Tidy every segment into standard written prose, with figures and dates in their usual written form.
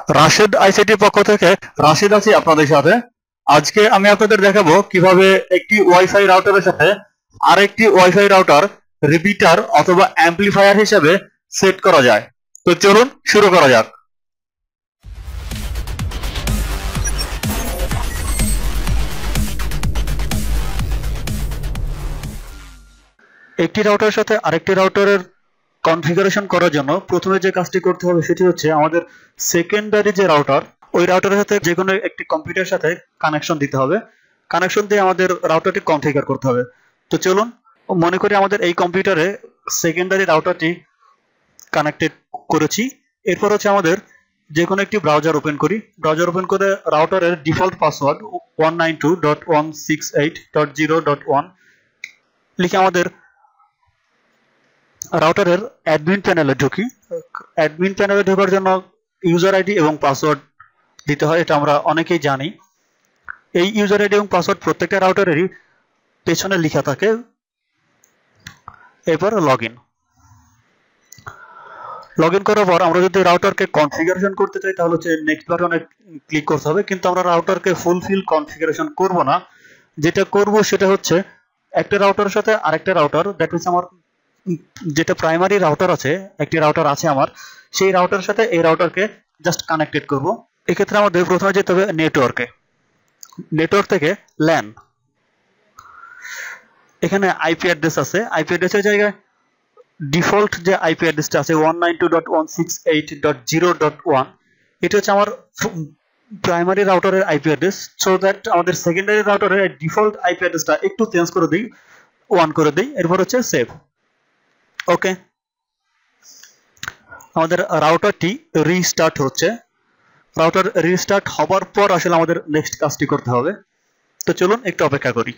রাশেদ আইসিটির পক্ষ থেকে রাশেদ আছি আপনাদের সাথে। আজকে আমি আপনাদের দেখাবো কিভাবে একটি ওয়াইফাই রাউটারের সাথে আরেকটি ওয়াইফাই রাউটার রিপিটার অথবা অ্যাম্পলিফায়ার হিসেবে সেট করা যায়। তো চলুন শুরু করা যাক। একটি রাউটারের সাথে আরেকটি রাউটারের কনফিগারেশন করার জন্য প্রথমে যে কাজটি করতে হবে সেটি হচ্ছে আমাদের সেকেন্ডারি যে রাউটার, ওই রাউটারের সাথে যে কোনো একটি কম্পিউটারের সাথে কানেকশন দিতে হবে। কানেকশন দিয়ে আমাদের রাউটারটি কনফিগার করতে হবে। তো চলুন, মনে করি আমাদের এই কম্পিউটারে সেকেন্ডারি রাউটারটি কানেক্টেড করেছি। এরপর হচ্ছে আমাদের যে কোনো একটি ব্রাউজার ওপেন করি। ব্রাউজার ওপেন করে রাউটারের ডিফল্ট পাসওয়ার্ড 192.168.0.1 লিখে আমাদের রাউটারের অ্যাডমিন প্যানেলে ঢুকি। অ্যাডমিন প্যানেলে ঢোকার জন্য ইউজার আইডি এবং পাসওয়ার্ড দিতে হয়, এটা আমরা অনেকেই জানি। এই ইউজার আইডি এবং পাসওয়ার্ড প্রত্যেকটা রাউটারেরই পেছনে লেখা থাকে। এরপর লগ ইন করার পর আমরা যদি রাউটারকে কনফিগারেশন করতে চাই তাহলে হচ্ছে নেক্সট বাটনে ক্লিক করতে হবে। কিন্তু আমরা রাউটারকে ফুলফিল কনফিগারেশন করব না। যেটা করব সেটা হচ্ছে একটা রাউটারের সাথে আরেকটা রাউটার, দ্যাট মিনস আমার যেটা প্রাইমারি রাউটার আছে, একটি রাউটার আছে আমার, সেই রাউটারের সাথে এই রাউটারকে জাস্ট কানেক্টেড করব। এক্ষেত্রে আমাদের প্রথমে যেতে হবে নেটওয়ার্কে। নেটওয়ার্ক থেকে ল্যান, এখানে আইপি অ্যাড্রেস আছে। আইপি অ্যাড্রেসের জায়গায় ডিফল্ট যে আইপি অ্যাড্রেসটা আছে 192.168.0.1, এটা হচ্ছে আমার প্রাইমারি রাউটারের আইপি অ্যাড্রেস। সো দ্যাট আমাদের সেকেন্ডারি রাউটারের ডিফল্ট আইপি অ্যাড্রেসটা একটু চেঞ্জ করে দিই, 1 করে দিই। এরপর হচ্ছে সেভ। ওকে, আমাদের রাউটারটি রিস্টার্ট হচ্ছে। রাউটার রিস্টার্ট হবার পর আসলে আমাদের নেক্সট কাজটি করতে হবে। তো চলুন একটু অপেক্ষা করি।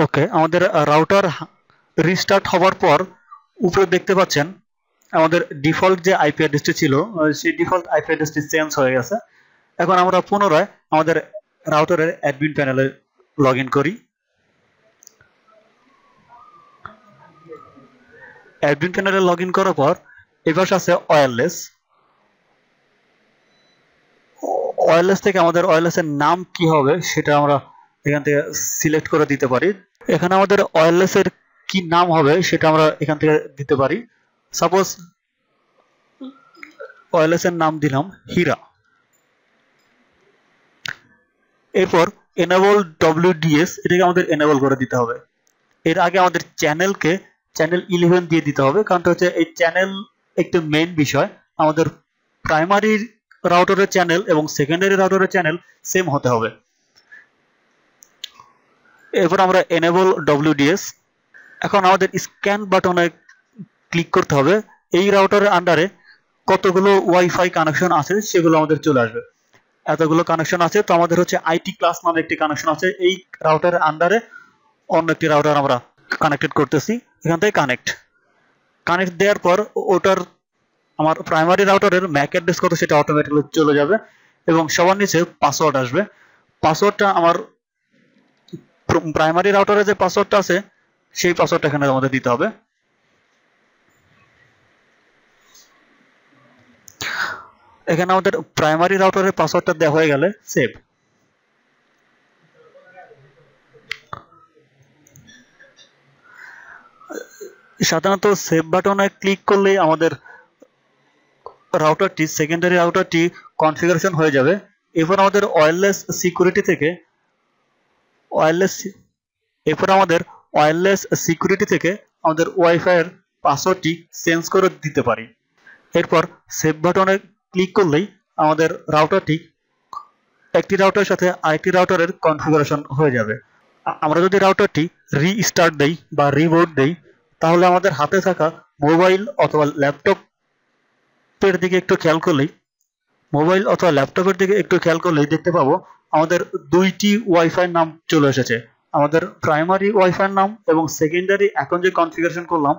ওকে, আমাদের রাউটার রিস্টার্ট হবার পর উপরে দেখতে পাচ্ছেন আমাদের ডিফল্ট যে আইপি অ্যাড্রেসটি ছিল সেই ডিফল্ট আইপি অ্যাড্রেসটি চেঞ্জ হয়ে গেছে। এখন আমরা পুনরায় আমাদের রাউটারের অ্যাডমিন প্যানেলে লগ ইন করি। অ্যাডমিন প্যানেলে লগ ইন করার পর এবার আছে ওয়্যারলেস থেকে আমাদের ওয়্যারলেসের নাম কি হবে সেটা আমরা এখান থেকে সিলেক্ট করে দিতে পারি। এখানে আমাদের ওয়্যারলেসের কি নাম হবে সেটা আমরা এখান থেকে দিতে পারি। সাপোজ ওয়্যারলেসের নাম দিলাম হীরা। এরপর এনেবল WDS, এটাকে আমাদের এনেবল করে দিতে হবে। এর আগে আমাদের চ্যানেল 11 দিয়ে দিতে হবে, কারণ হচ্ছে এই চ্যানেল একটি মেইন বিষয়। আমাদের প্রাইমারি রাউটারের চ্যানেল এবং সেকেন্ডারি রাউটারের চ্যানেল সেম হতে হবে। এরপর আমরা এনেবল WDS। এখন আমাদের স্ক্যান বাটনে ক্লিক করতে হবে। এই রাউটারের আন্ডারে কতগুলো ওয়াইফাই কানেকশন আছে সেগুলো আমাদের চলে আসবে। এতগুলো কানেকশন আছে, তো আমাদের হচ্ছে আইটি ক্লাস নামে একটি কানেকশন আছে। এই রাউটারের আন্ডারে অন্য একটি রাউটার আমরা কানেক্টেড করতেছি। এখান থেকে কানেক্ট দেওয়ার পর ওটার আমার প্রাইমারি রাউটারের ম্যাক অ্যাড্রেস কত সেটা অটোমেটিক্যালি চলে যাবে এবং সবার নিচে পাসওয়ার্ড আসবে। পাসওয়ার্ডটা আমার প্রাইমারি রাউটারে যে পাসওয়ার্ডটা আছে সেই পাসওয়ার্ডটা এখানে আমাদের দিতে হবে। এখানে আমাদের প্রাইমারি রাউটারের পাসওয়ার্ডটা দেওয়া হয়ে গেলে সেভ। সাধারণত সেভ বাটনে ক্লিক করলেই আমাদের রাউটারটি সেকেন্ডারি রাউটারটি কনফিগারেশন হয়ে যাবে। এরপর আমাদের ওয়্যারলেস সিকিউরিটি থেকে আমাদের ওয়াইফাই এর পাসওয়ার্ডটি চেঞ্জ করে দিতে পারি। এরপর সেভ বাটনে ক্লিক করলেই আমাদের রাউটারটি একটি রাউটারের সাথে আরেকটি রাউটারের কনফিগারেশন হয়ে যাবে। আমরা যদি রাউটারটি রিস্টার্ট দেই বা রিবুট দেই তাহলে আমাদের হাতে থাকা মোবাইল অথবা ল্যাপটপের দিকে একটু খেয়াল করলেই দেখতে পাবো আমাদের দুইটি ওয়াইফাই নাম চলে এসেছে। আমাদের প্রাইমারি ওয়াইফাই নাম এবং সেকেন্ডারি এখন যে কনফিগারেশন করলাম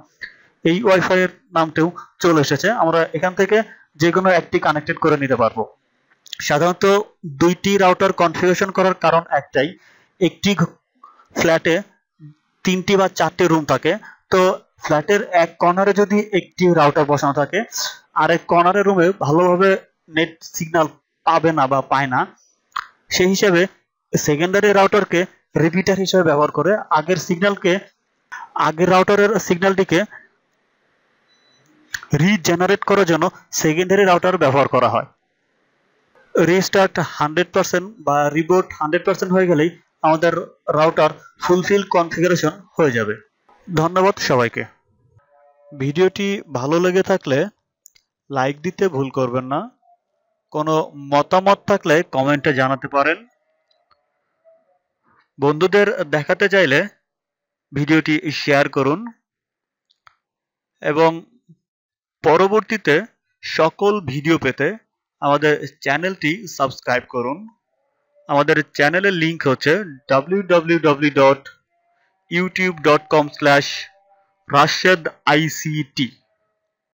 এই ওয়াইফাই এর নামটাও চলে এসেছে। আমরা এখান থেকে যে কোনো একটি কানেক্টেড করে নিতে পারবো। সাধারণত দুইটি রাউটার কনফিগারেশন করার কারণ একটাই, একটি ফ্ল্যাটে 3টি বা 4টি রুম থাকে, তো ফ্ল্যাটের এক কর্নারে যদি একটি রাউটার বসানো থাকে আরেক কর্নারের রুমে ভালোভাবে নেট সিগন্যাল পাবে না বা পায় না, সেই হিসাবে সেকেন্ডারি রাউটারকে রিপিটার হিসেবে ব্যবহার করে আগের রাউটারের সিগন্যালটিকে রিজেনারেট করার জন্য সেকেন্ডারি রাউটার ব্যবহার করা হয়। রিস্টার্ট 100% বা রিবুট 100% হয়ে গেলেই আমাদের রাউটার ফুলফিল কনফিগারেশন হয়ে যাবে। ধন্যবাদ সবাইকে। ভিডিওটি ভালো লেগে থাকলে লাইক দিতে ভুল করবেন না। কোনো মতামত থাকলে কমেন্টে জানাতে পারেন। বন্ধুদের দেখাতে চাইলে ভিডিওটি শেয়ার করুন এবং পরবর্তীতে সকল ভিডিও পেতে আমাদের চ্যানেলটি সাবস্ক্রাইব করুন। আমাদের চ্যানেলের লিংক হচ্ছে www.youtube.com/rasheedict।